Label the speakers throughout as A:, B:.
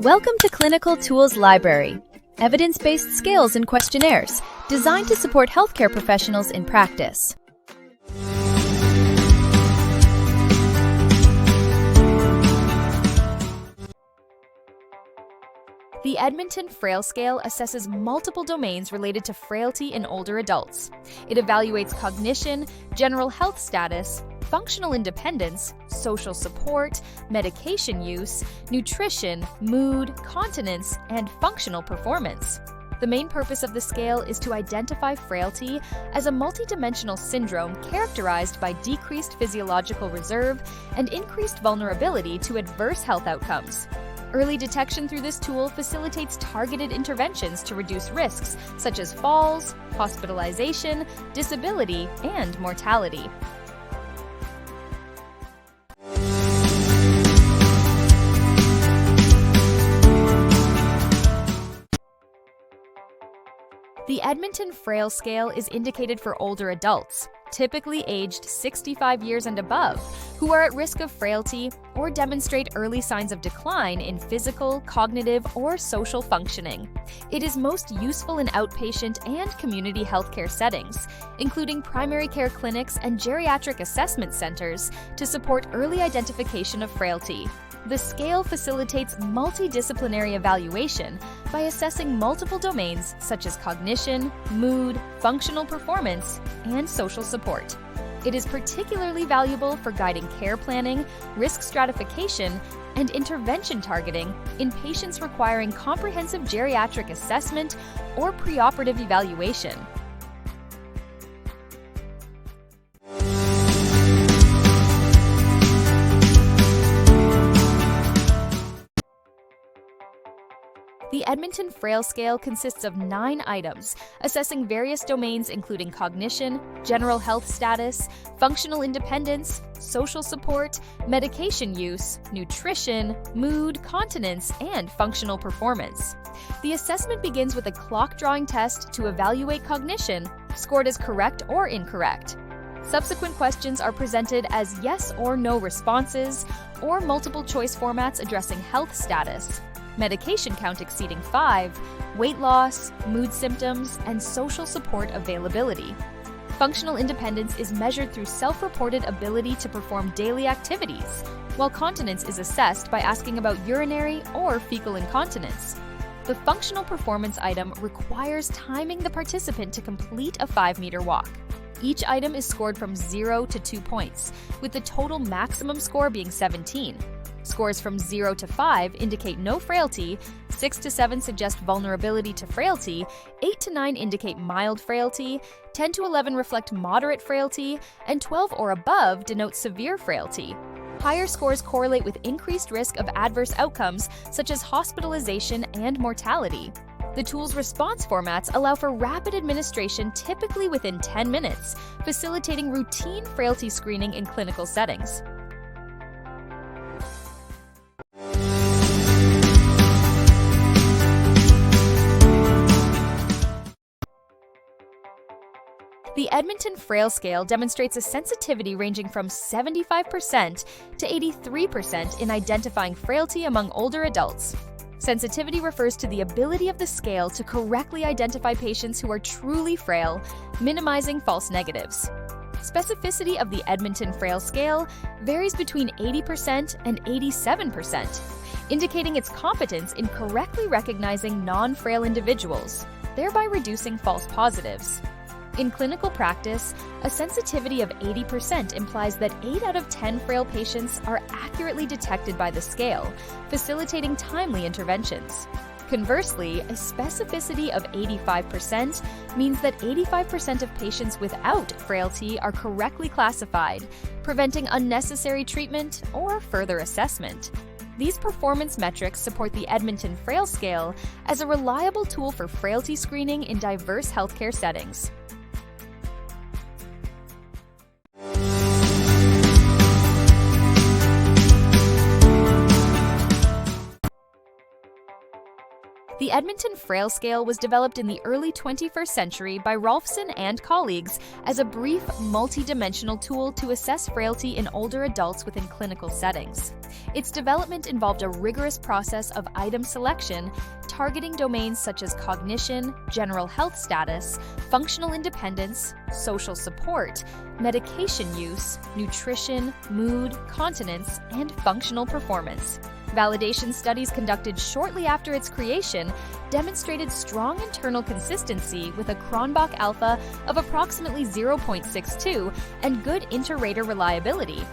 A: Welcome to Clinical Tools Library, evidence-based scales and questionnaires designed to support healthcare professionals in practice. The Edmonton Frail scale assesses multiple domains related to frailty in older adults. It evaluates cognition, general health status, functional independence, social support, medication use, nutrition, mood, continence, and functional performance. The main purpose of the scale is to identify frailty as a multidimensional syndrome characterized by decreased physiological reserve and increased vulnerability to adverse health outcomes. Early detection through this tool facilitates targeted interventions to reduce risks such as falls, hospitalization, disability, and mortality. The Edmonton Frail scale is indicated for older adults, typically aged 65 years and above, who are at risk of frailty or demonstrate early signs of decline in physical, cognitive, or social functioning. It is most useful in outpatient and community healthcare settings, including primary care clinics and geriatric assessment centers, to support early identification of frailty. The scale facilitates multidisciplinary evaluation by assessing multiple domains such as cognition, mood, functional performance, and social support. It is particularly valuable for guiding care planning, risk stratification, and intervention targeting in patients requiring comprehensive geriatric assessment or preoperative evaluation. The Edmonton Frail scale consists of 9 items, assessing various domains including cognition, general health status, functional independence, social support, medication use, nutrition, mood, continence, and functional performance. The assessment begins with a clock drawing test to evaluate cognition, scored as correct or incorrect. Subsequent questions are presented as yes or no responses, or multiple choice formats addressing health status, medication count exceeding 5, weight loss, mood symptoms, and social support availability. Functional independence is measured through self-reported ability to perform daily activities, while continence is assessed by asking about urinary or fecal incontinence. The functional performance item requires timing the participant to complete a 5-meter walk. Each item is scored from 0 to 2 points, with the total maximum score being 17. Scores from 0 to 5 indicate no frailty, 6 to 7 suggest vulnerability to frailty, 8 to 9 indicate mild frailty, 10 to 11 reflect moderate frailty, and 12 or above denote severe frailty. Higher scores correlate with increased risk of adverse outcomes such as hospitalization and mortality. The tool's response formats allow for rapid administration typically within 10 minutes, facilitating routine frailty screening in clinical settings. The Edmonton Frail scale demonstrates a sensitivity ranging from 75% to 83% in identifying frailty among older adults. Sensitivity refers to the ability of the scale to correctly identify patients who are truly frail, minimizing false negatives. Specificity of the Edmonton Frail scale varies between 80% and 87%, indicating its competence in correctly recognizing non-frail individuals, thereby reducing false positives. In clinical practice, a sensitivity of 80% implies that 8 out of 10 frail patients are accurately detected by the scale, facilitating timely interventions. Conversely, a specificity of 85% means that 85% of patients without frailty are correctly classified, preventing unnecessary treatment or further assessment. These performance metrics support the Edmonton Frail scale as a reliable tool for frailty screening in diverse healthcare settings. The Edmonton Frail scale was developed in the early 21st century by Rolfson and colleagues as a brief, multi-dimensional tool to assess frailty in older adults within clinical settings. Its development involved a rigorous process of item selection, targeting domains such as cognition, general health status, functional independence, social support, medication use, nutrition, mood, continence, and functional performance. Validation studies conducted shortly after its creation demonstrated strong internal consistency with a Cronbach alpha of approximately 0.62 and good inter-rater reliability.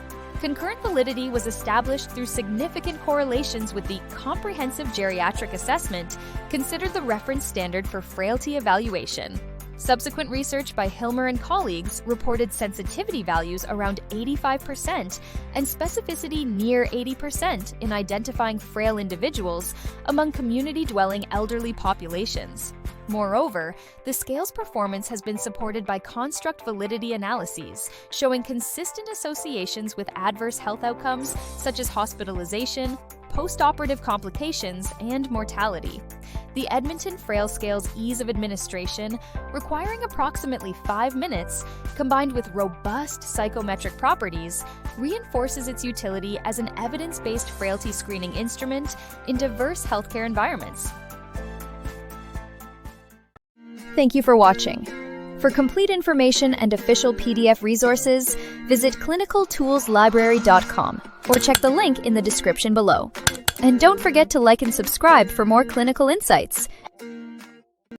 A: Concurrent validity was established through significant correlations with the Comprehensive Geriatric Assessment, considered the reference standard for frailty evaluation. Subsequent research by Hilmer and colleagues reported sensitivity values around 85% and specificity near 80% in identifying frail individuals among community-dwelling elderly populations. Moreover, the scale's performance has been supported by construct validity analyses, showing consistent associations with adverse health outcomes such as hospitalization, post-operative complications, and mortality. The Edmonton Frail scale's ease of administration, requiring approximately 5 minutes, combined with robust psychometric properties, reinforces its utility as an evidence-based frailty screening instrument in diverse healthcare environments. Thank you for watching. For complete information and official PDF resources, visit clinicaltoolslibrary.com or check the link in the description below. And don't forget to like and subscribe for more clinical insights.